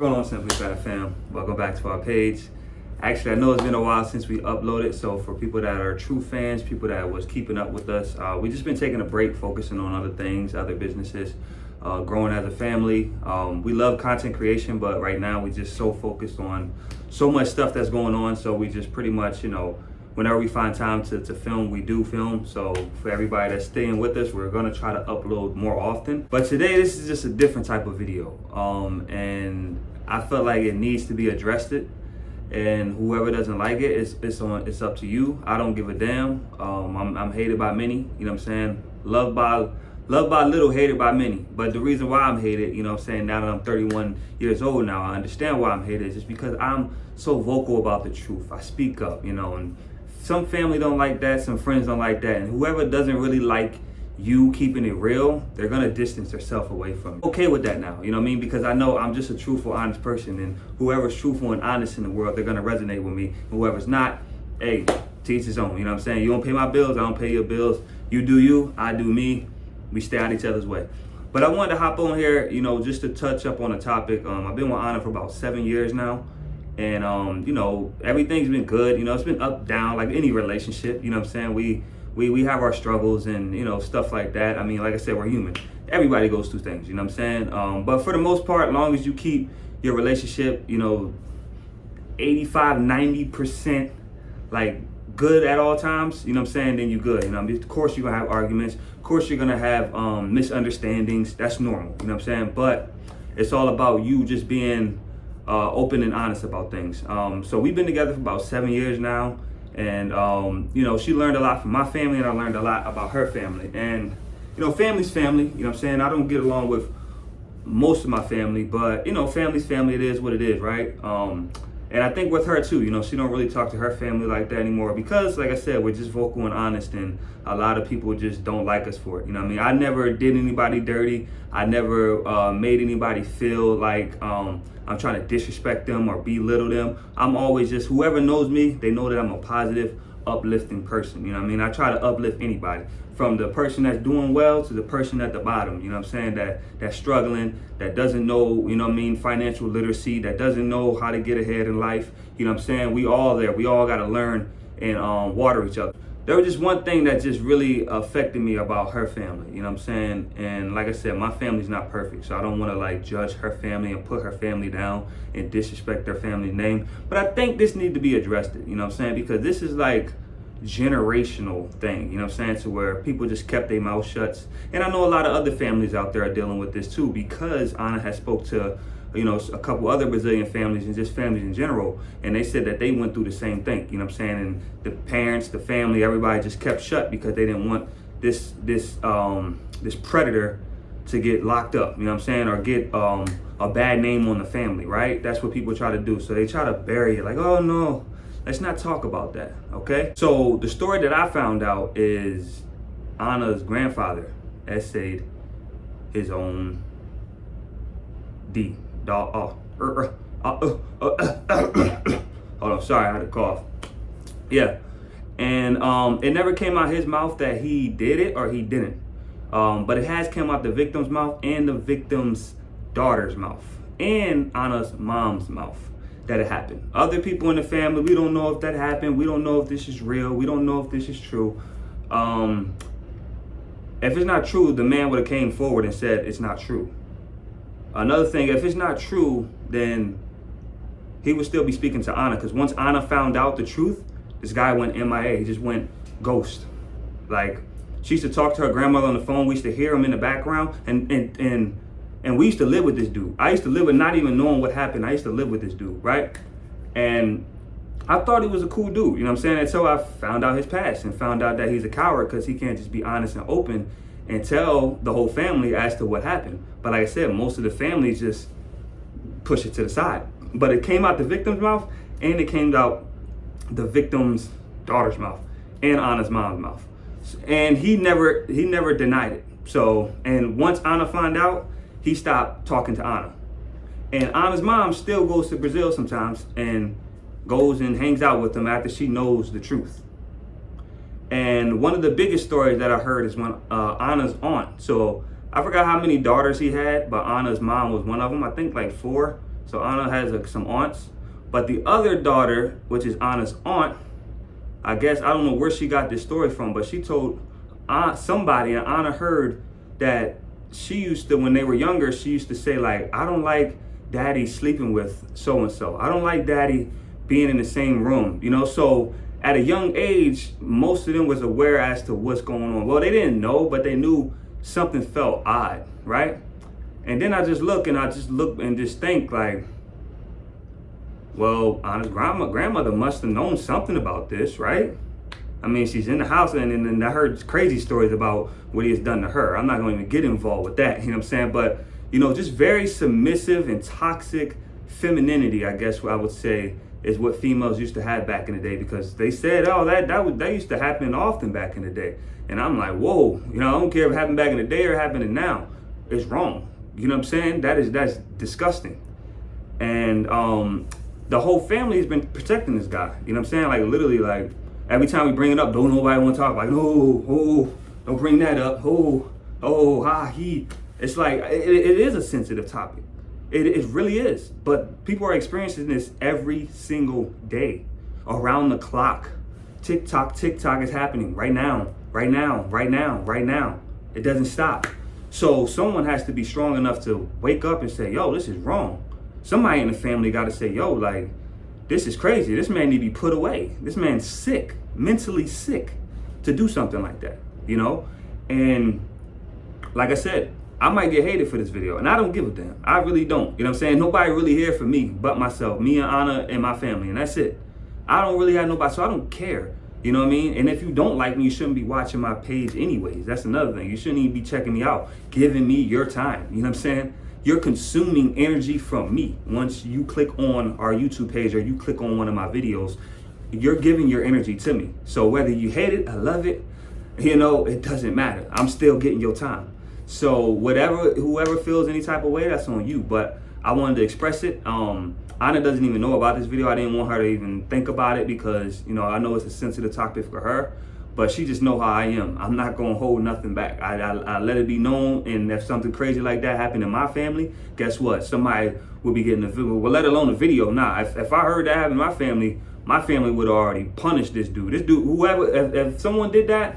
What's going on, Simply Fat fam? Welcome back to our page. Actually, I know it's been a while since we uploaded, so for people that are true fans, people that was keeping up with us, we just been taking a break, focusing on other things, other businesses, growing as a family. We love content creation, but right now we just so focused on so much stuff that's going on, so we just pretty much, whenever we find time to film, we do film. So for everybody that's staying with us, we're gonna try to upload more often. But today, this is just a different type of video. And I felt like it needs to be addressed. And whoever doesn't like it, it's up to you. I don't give a damn. I'm hated by many, you know what I'm saying? Loved by little, hated by many. But the reason why I'm hated, you know what I'm saying, now that I'm 31 years old now, I understand why I'm hated. It's just because I'm so vocal about the truth. I speak up, and some family don't like that, some friends don't like that, and whoever doesn't really like you keeping it real, they're gonna distance themselves away from you. Okay with that now, you know what I mean? Because I know I'm just a truthful, honest person, and whoever's truthful and honest in the world, they're gonna resonate with me. And whoever's not, hey, to each his own, you know what I'm saying? You don't pay my bills, I don't pay your bills. You do you, I do me. We stay out each other's way. But I wanted to hop on here, just to touch up on a topic. I've been with Anna for about 7 years now. And, everything's been good. It's been up, down, like any relationship. You know what I'm saying? We have our struggles and, stuff like that. I mean, like I said, we're human. Everybody goes through things, you know what I'm saying? But for the most part, as long as you keep your relationship, 85, 90%, like, good at all times, you know what I'm saying, then you're good. Of course you're going to have arguments. Of course you're going to have misunderstandings. That's normal, you know what I'm saying? But it's all about you just being open and honest about things. So we've been together for about 7 years now. And, she learned a lot from my family, and I learned a lot about her family. And, family's family, you know what I'm saying? I don't get along with most of my family, but, family's family, it is what it is, right? And I think with her too, she don't really talk to her family like that anymore because, like I said, we're just vocal and honest, and a lot of people just don't like us for it. You know what I mean? I never did anybody dirty. I never made anybody feel like I'm trying to disrespect them or belittle them. I'm always just, whoever knows me, they know that I'm a positive, uplifting person. You know what I mean? I try to uplift anybody, from the person that's doing well to the person at the bottom, you know what I'm saying, that's struggling, that doesn't know, financial literacy, that doesn't know how to get ahead in life. You know what I'm saying? We all there. We all got to learn and water each other. There was just one thing that just really affected me about her family, you know what I'm saying? And like I said, my family's not perfect, so I don't want to judge her family and put her family down and disrespect their family name. But I think this needs to be addressed, you know what I'm saying? Because this is like generational thing, you know what I'm saying, to where people just kept their mouth shut. And I know a lot of other families out there are dealing with this too, because Anna has spoke to a couple other Brazilian families and just families in general, and they said that they went through the same thing, you know what I'm saying, and the parents, the family, everybody just kept shut because they didn't want this predator to get locked up, you know what I'm saying, or get a bad name on the family, right? That's what people try to do. So they try to bury it, like, oh no, let's not talk about that, okay? So the story that I found out is Anna's grandfather essayed his own D. Hold on, sorry, I had a cough. Yeah, and it never came out his mouth that he did it or he didn't. But it has come out the victim's mouth and the victim's daughter's mouth and Anna's mom's mouth that it happened. Other people in the family, we don't know if that happened. We don't know if this is real. We don't know if this is true. If it's not true, the man would have came forward and said it's not true. Another thing, if it's not true, then he would still be speaking to Anna, because once Anna found out the truth, this guy went MIA. He just went ghost. Like, she used to talk to her grandmother on the phone. We used to hear him in the background, and we used to live with this dude. I used to live with not even knowing what happened. I used to live with this dude, right? And I thought he was a cool dude, you know what I'm saying? And so I found out his past and found out that he's a coward because he can't just be honest and open and tell the whole family as to what happened. But like I said, most of the families just push it to the side. But it came out the victim's mouth, and it came out the victim's daughter's mouth and Anna's mom's mouth. And he never denied it. So, and once Anna found out, he stopped talking to Anna. And Anna's mom still goes to Brazil sometimes and goes and hangs out with them after she knows the truth. And one of the biggest stories that I heard is when Anna's aunt, so I forgot how many daughters he had, but Anna's mom was one of them, I think like 4. So Anna has some aunts, but the other daughter, which is Anna's aunt, I guess, I don't know where she got this story from, but she told somebody, and Anna heard that she used to, when they were younger, she used to say like, I don't like daddy sleeping with so-and-so. I don't like daddy being in the same room, So at a young age, most of them was aware as to what's going on. Well, they didn't know, but they knew something felt odd, right? And then I just look and just think like, well, Anna's grandmother must have known something about this, right? I mean, she's in the house, and I heard crazy stories about what he has done to her. I'm not going to even get involved with that, you know what I'm saying? But, just very submissive and toxic femininity, I guess what I would say, is what females used to have back in the day, because they said, oh, that used to happen often back in the day. And I'm like, whoa, I don't care if it happened back in the day or happening now. It's wrong. You know what I'm saying? That's disgusting. And the whole family has been protecting this guy. You know what I'm saying? Like literally, like every time we bring it up, don't nobody want to talk. Like, no, don't bring that up. It's like it is a sensitive topic. It really is. But people are experiencing this every single day, around the clock. TikTok is happening right now. It doesn't stop. So someone has to be strong enough to wake up and say, yo, this is wrong. Somebody in the family got to say, yo, like, this is crazy. This man need to be put away. This man's sick, mentally sick to do something like that, And like I said, I might get hated for this video, and I don't give a damn. I really don't. You know what I'm saying? Nobody really here for me but myself, me and Anna and my family, and that's it. I don't really have nobody, so I don't care. You know what I mean? And if you don't like me, you shouldn't be watching my page anyways. That's another thing. You shouldn't even be checking me out, giving me your time. You know what I'm saying? You're consuming energy from me. Once you click on our YouTube page or you click on one of my videos, you're giving your energy to me. So whether you hate it, I love it, it doesn't matter. I'm still getting your time. So whoever feels any type of way, that's on you. But I wanted to express it. Anna doesn't even know about this video. I didn't want her to even think about it because, I know it's a sensitive topic for her. But she just know how I am. I'm not going to hold nothing back. I let it be known. And if something crazy like that happened in my family, guess what? Somebody will be getting a video. Well, let alone a video. Nah, if I heard that happen in my family would have already punished this dude. This dude, whoever, if someone did that,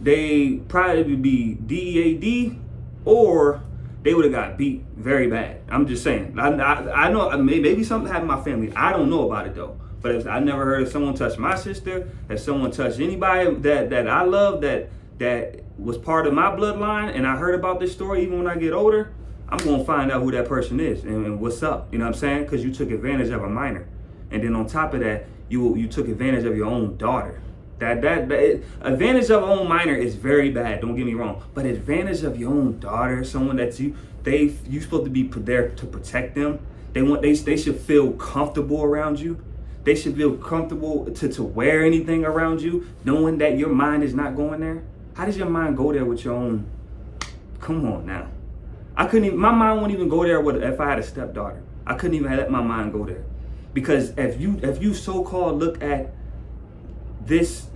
they probably would be DEAD or they would have got beat very bad. I'm just saying. I know maybe something happened in my family. I don't know about it though. But if I never heard of someone touch my sister, if someone touched anybody that I love, that was part of my bloodline, and I heard about this story, even when I get older, I'm going to find out who that person is and what's up. You know what I'm saying? Because you took advantage of a minor. And then on top of that, you took advantage of your own daughter. Advantage of your own minor is very bad, don't get me wrong. But advantage of your own daughter, someone that you supposed to be there to protect them. They should feel comfortable around you. They should feel comfortable to wear anything around you, knowing that your mind is not going there. How does your mind go there with your own? Come on now. My mind wouldn't even go there if I had a stepdaughter. I couldn't even let my mind go there. Because if you so-called look at this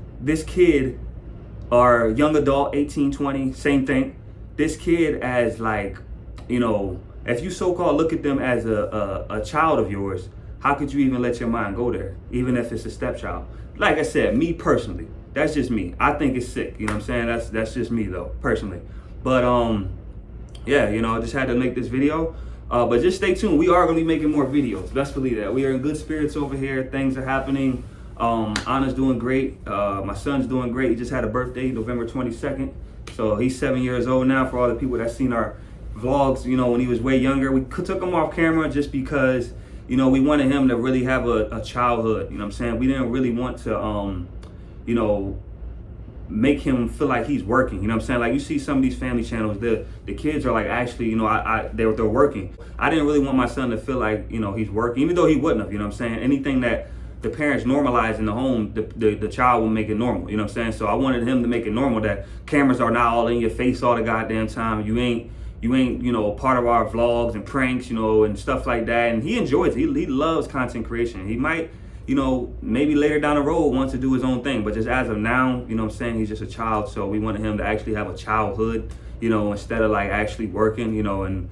kid or young adult, 18, 20, same thing. This kid as like, if you so-called look at them as a child of yours, how could you even let your mind go there, even if it's a stepchild? Like I said, me personally, that's just me. I think it's sick. You know what I'm saying? That's just me though, personally. But yeah, I just had to make this video. But just stay tuned. We are going to be making more videos. Best believe that. We are in good spirits over here. Things are happening. Anna's doing great. My son's doing great. He just had a birthday, November 22nd. So he's 7 years old now. For all the people that seen our vlogs, when he was way younger, we took him off camera just because, we wanted him to really have a childhood. You know what I'm saying? We didn't really want to, make him feel like he's working. You know what I'm saying? Like you see some of these family channels, the kids are like actually, they're working. I didn't really want my son to feel like, he's working, even though he wouldn't have. You know what I'm saying? Anything that the parents normalize in the home, the child will make it normal. You know what I'm saying? So I wanted him to make it normal that cameras are not all in your face all the goddamn time. You ain't part of our vlogs and pranks, and stuff like that. And he enjoys it. He loves content creation. He might, maybe later down the road wants to do his own thing. But just as of now, you know what I'm saying, he's just a child. So we wanted him to actually have a childhood, instead of like actually working, and,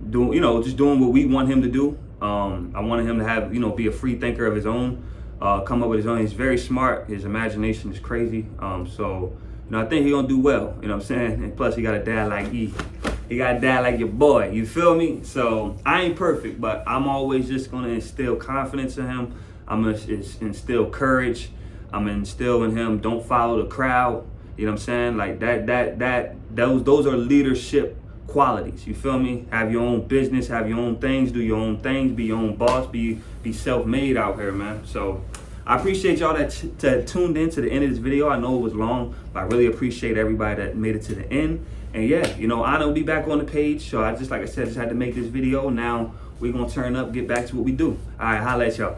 just doing what we want him to do. I wanted him to have, be a free thinker of his own, come up with his own. He's very smart. His imagination is crazy. So, I think he's gonna do well. You know what I'm saying? And plus, he got a dad like E. He got a dad like your boy. You feel me? So I ain't perfect, but I'm always just gonna instill confidence in him. I'm gonna instill courage. I'm gonna instill in him, don't follow the crowd. You know what I'm saying? Like those are leadership qualities. You feel me? Have your own business, have your own things, do your own things, be your own boss, be self-made out here, man. So I appreciate y'all that tuned in to the end of this video. I know it was long, but I really appreciate everybody that made it to the end. And yeah, Anna will be back on the page. So like I said, just had to make this video. Now we're gonna turn up, get back to what we do. All right, holla at y'all.